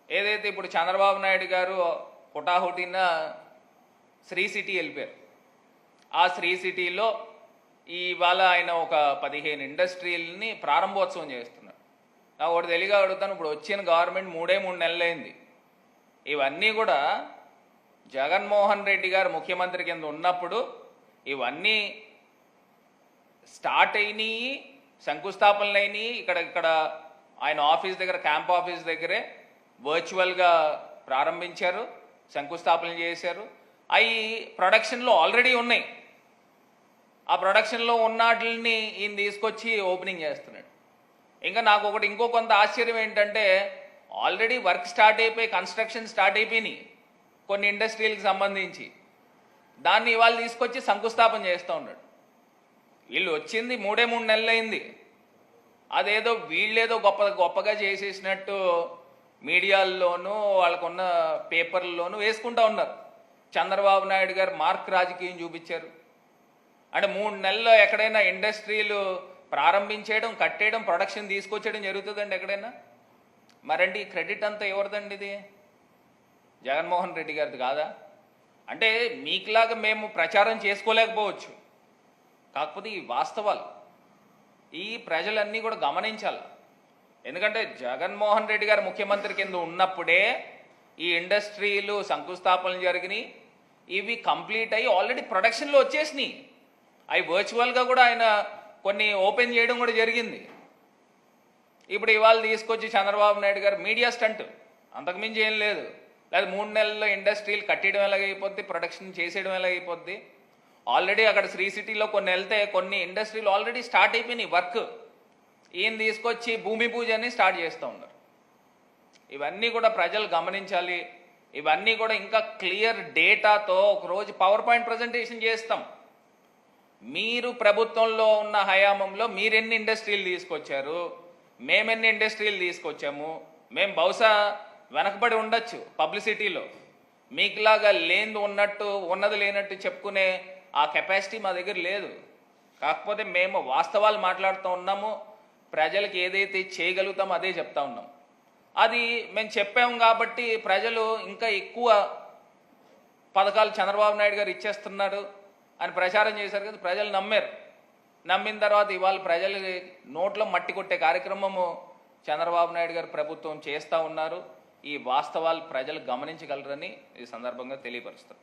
ఏదైతే ఇప్పుడు చంద్రబాబు నాయుడు గారు హుటాహుటిన శ్రీ సిటీ వెళ్ళిపోయారు. ఆ శ్రీ సిటీలో ఇవాళ ఆయన ఒక 15 ఇండస్ట్రీలని ప్రారంభోత్సవం చేస్తున్నారు. నాకు ఒకటి తెలియగా అడుగుతాను, ఇప్పుడు వచ్చిన గవర్నమెంట్ 3 నెలలైంది. ఇవన్నీ కూడా జగన్మోహన్ రెడ్డి గారు ముఖ్యమంత్రి కింద ఉన్నప్పుడు ఇవన్నీ స్టార్ట్ అయినాయి, శంకుస్థాపనలు అయినాయి. ఇక్కడ ఆయన ఆఫీస్ దగ్గర, క్యాంప్ ఆఫీస్ దగ్గరే వర్చువల్గా ప్రారంభించారు, శంకుస్థాపనలు చేశారు. అవి ప్రొడక్షన్లో ఆల్రెడీ ఉన్నాయి. ఆ ప్రొడక్షన్లో ఉన్నట్లని ఈయన తీసుకొచ్చి ఓపెనింగ్ చేస్తున్నాడు. ఇంకా నాకు ఇంకో కొంత ఆశ్చర్యం ఏంటంటే, ఆల్రెడీ వర్క్ స్టార్ట్ అయిపోయి, కన్స్ట్రక్షన్ స్టార్ట్ అయిపోయినాయి కొన్ని ఇండస్ట్రీలకు సంబంధించి. దాన్ని ఇవాళ తీసుకొచ్చి శంకుస్థాపన చేస్తూ ఉన్నాడు. వీళ్ళు వచ్చింది 3 నెలలైంది. అదేదో వీళ్ళేదో గొప్పగా చేసేసినట్టు మీడియాల్లోనూ వాళ్ళకున్న పేపర్లలోనూ వేసుకుంటూ ఉన్నారు. చంద్రబాబు నాయుడు గారు మార్క్ రాజకీయం చూపించారు. అంటే 3 నెలల్లో ఎక్కడైనా ఇండస్ట్రీలు ప్రారంభించేయడం, కట్టేయడం, ప్రొడక్షన్ తీసుకొచ్చేయడం జరుగుతుందండి ఎక్కడైనా? మరండి క్రెడిట్ అంతా ఎవరిదండి? ఇది జగన్మోహన్ రెడ్డి గారిది కాదా? అంటే మీకులాగా మేము ప్రచారం చేసుకోలేకపోవచ్చు, కాకపోతే ఈ వాస్తవాలు ఈ ప్రజలన్నీ కూడా గమనించాలి. ఎందుకంటే జగన్మోహన్ రెడ్డి గారు ముఖ్యమంత్రి కింద ఉన్నప్పుడే ఈ ఇండస్ట్రీలు శంకుస్థాపనలు జరిగినాయి. ఇవి కంప్లీట్ అయ్యి ఆల్రెడీ ప్రొడక్షన్లో వచ్చేసినాయి. అవి వర్చువల్గా కూడా ఆయన కొన్ని ఓపెన్ చేయడం కూడా జరిగింది. ఇప్పుడు ఇవాళ తీసుకొచ్చి చంద్రబాబు నాయుడు గారు మీడియా స్టంట్, అంతకుమించి ఏం లేదు. లేదా 3 నెలల్లో ఇండస్ట్రీలు కట్టేయడం ఎలాగైపోద్ది, ప్రొడక్షన్ చేసేయడం ఎలాగైపోద్ది. ఆల్రెడీ అక్కడ శ్రీ సిటీలో కొన్ని వెళ్తే కొన్ని ఇండస్ట్రీలు ఆల్రెడీ స్టార్ట్ అయిపోయినాయి వర్క్. ఈయన తీసుకొచ్చి భూమి పూజ అని స్టార్ట్ చేస్తూ ఉన్నారు. ఇవన్నీ కూడా ప్రజలు గమనించాలి. ఇవన్నీ కూడా ఇంకా క్లియర్ డేటాతో ఒకరోజు పవర్ పాయింట్ ప్రజెంటేషన్ చేస్తాం. మీరు ప్రభుత్వంలో ఉన్న హయాంలో మీరెన్ని ఇండస్ట్రీలు తీసుకొచ్చారు, మేమెన్ని ఇండస్ట్రీలు తీసుకొచ్చాము. మేము బహుశా వెనకబడి ఉండొచ్చు పబ్లిసిటీలో, మీకులాగా లేనిది ఉన్నట్టు, ఉన్నది లేనట్టు చెప్పుకునే ఆ కెపాసిటీ మా దగ్గర లేదు. కాకపోతే మేము వాస్తవాలు మాట్లాడుతూ ఉన్నాము. ప్రజలకు ఏదైతే చేయగలుగుతామో అదే చెప్తా ఉన్నాం. అది మేము చెప్పాము కాబట్టి ప్రజలు ఇంకా ఎక్కువ పథకాలు చంద్రబాబు నాయుడు గారు ఇచ్చేస్తున్నారు అని ప్రచారం చేశారు కదా, ప్రజలు నమ్మారు. నమ్మిన తర్వాత ఇవాళ ప్రజలు నోట్లో మట్టి కొట్టే కార్యక్రమము చంద్రబాబు నాయుడు గారు ప్రభుత్వం చేస్తూ ఉన్నారు. ఈ వాస్తవాలు ప్రజలు గమనించగలరని ఈ సందర్భంగా తెలియపరుస్తారు.